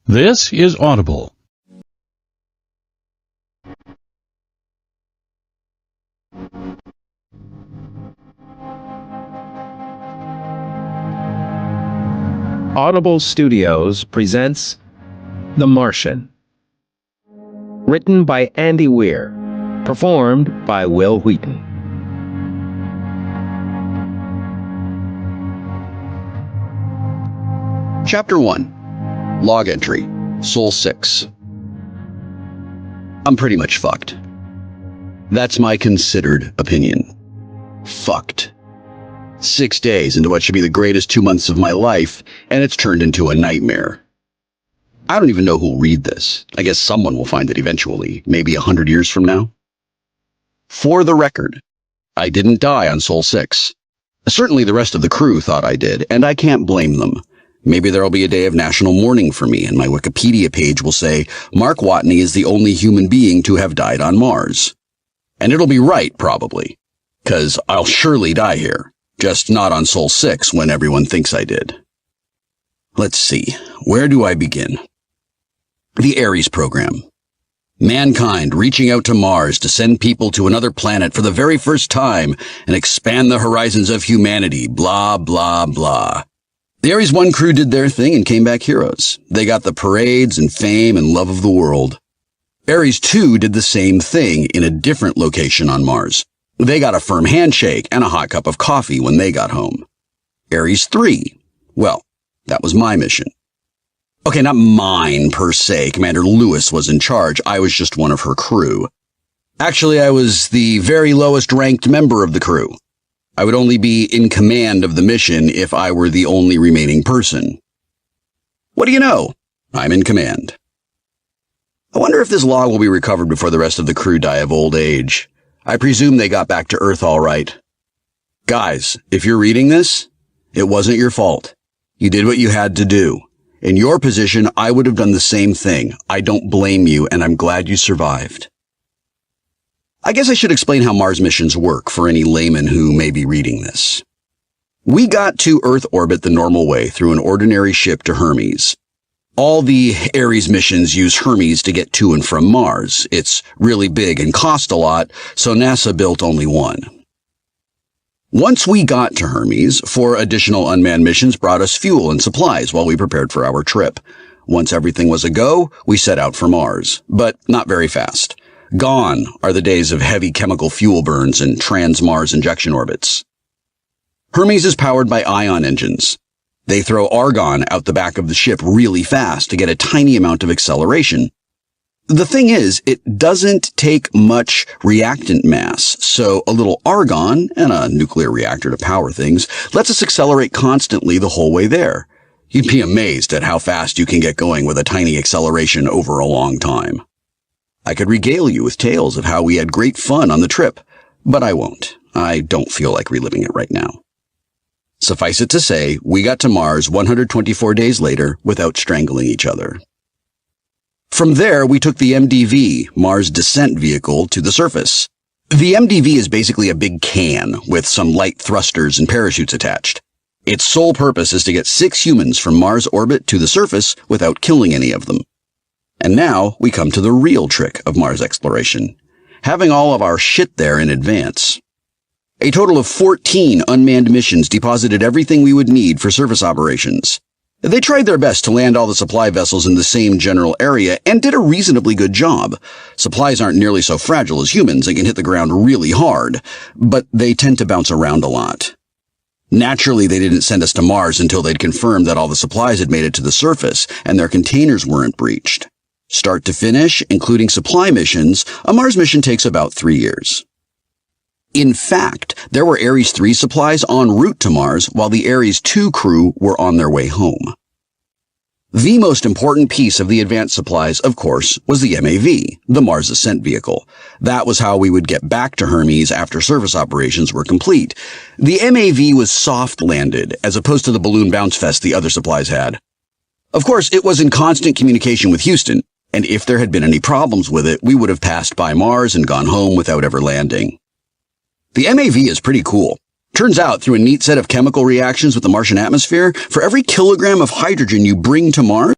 This is Audible. Audible Studios presents The Martian. Written by Andy Weir. Performed by Will Wheaton. Chapter 1. Log Entry. Sol 6. I'm pretty much fucked. That's my considered opinion. Fucked. 6 days into what should be the greatest 2 months of my life, and it's turned into a nightmare. I don't even know who'll read this. I guess someone will find it eventually, maybe 100 years from now. For the record, I didn't die on Sol 6. Certainly the rest of the crew thought I did, and I can't blame them. Maybe there'll be a day of national mourning for me, and my Wikipedia page will say, Mark Watney is the only human being to have died on Mars. And it'll be right, probably. 'Cause I'll surely die here. Just not on Sol 6 when everyone thinks I did. Let's see. Where do I begin? The Ares program. Mankind reaching out to Mars to send people to another planet for the very first time and expand the horizons of humanity, blah, blah, blah. The Ares 1 crew did their thing and came back heroes. They got the parades and fame and love of the world. Ares 2 did the same thing in a different location on Mars. They got a firm handshake and a hot cup of coffee when they got home. Ares 3. Well, that was my mission. Okay, not mine per se. Commander Lewis was in charge. I was just one of her crew. Actually, I was the very lowest ranked member of the crew. I would only be in command of the mission if I were the only remaining person. What do you know? I'm in command. I wonder if this log will be recovered before the rest of the crew die of old age. I presume they got back to Earth all right. Guys, if you're reading this, it wasn't your fault. You did what you had to do. In your position, I would have done the same thing. I don't blame you, and I'm glad you survived. I guess I should explain how Mars missions work for any layman who may be reading this. We got to Earth orbit the normal way through an ordinary ship to Hermes. All the Ares missions use Hermes to get to and from Mars. It's really big and cost a lot, so NASA built only one. Once we got to Hermes, 4 additional unmanned missions brought us fuel and supplies while we prepared for our trip. Once everything was a go, we set out for Mars, but not very fast. Gone are the days of heavy chemical fuel burns and trans-Mars injection orbits. Hermes is powered by ion engines. They throw argon out the back of the ship really fast to get a tiny amount of acceleration. The thing is, it doesn't take much reactant mass, so a little argon and a nuclear reactor to power things lets us accelerate constantly the whole way there. You'd be amazed at how fast you can get going with a tiny acceleration over a long time. I could regale you with tales of how we had great fun on the trip, but I won't. I don't feel like reliving it right now. Suffice it to say, we got to Mars 124 days later without strangling each other. From there, we took the MDV, Mars Descent Vehicle, to the surface. The MDV is basically a big can with some light thrusters and parachutes attached. Its sole purpose is to get 6 humans from Mars orbit to the surface without killing any of them. And now we come to the real trick of Mars exploration, having all of our shit there in advance. A total of 14 unmanned missions deposited everything we would need for surface operations. They tried their best to land all the supply vessels in the same general area and did a reasonably good job. Supplies aren't nearly so fragile as humans and can hit the ground really hard, but they tend to bounce around a lot. Naturally, they didn't send us to Mars until they'd confirmed that all the supplies had made it to the surface and their containers weren't breached. Start to finish, including supply missions, a Mars mission takes about 3 years. In fact, there were Ares 3 supplies en route to Mars while the Ares 2 crew were on their way home. The most important piece of the advanced supplies, of course, was the MAV, the Mars Ascent Vehicle. That was how we would get back to Hermes after surface operations were complete. The MAV was soft-landed, as opposed to the balloon bounce fest the other supplies had. Of course, it was in constant communication with Houston, and if there had been any problems with it, we would have passed by Mars and gone home without ever landing. The MAV is pretty cool. Turns out, through a neat set of chemical reactions with the Martian atmosphere, for every kilogram of hydrogen you bring to Mars,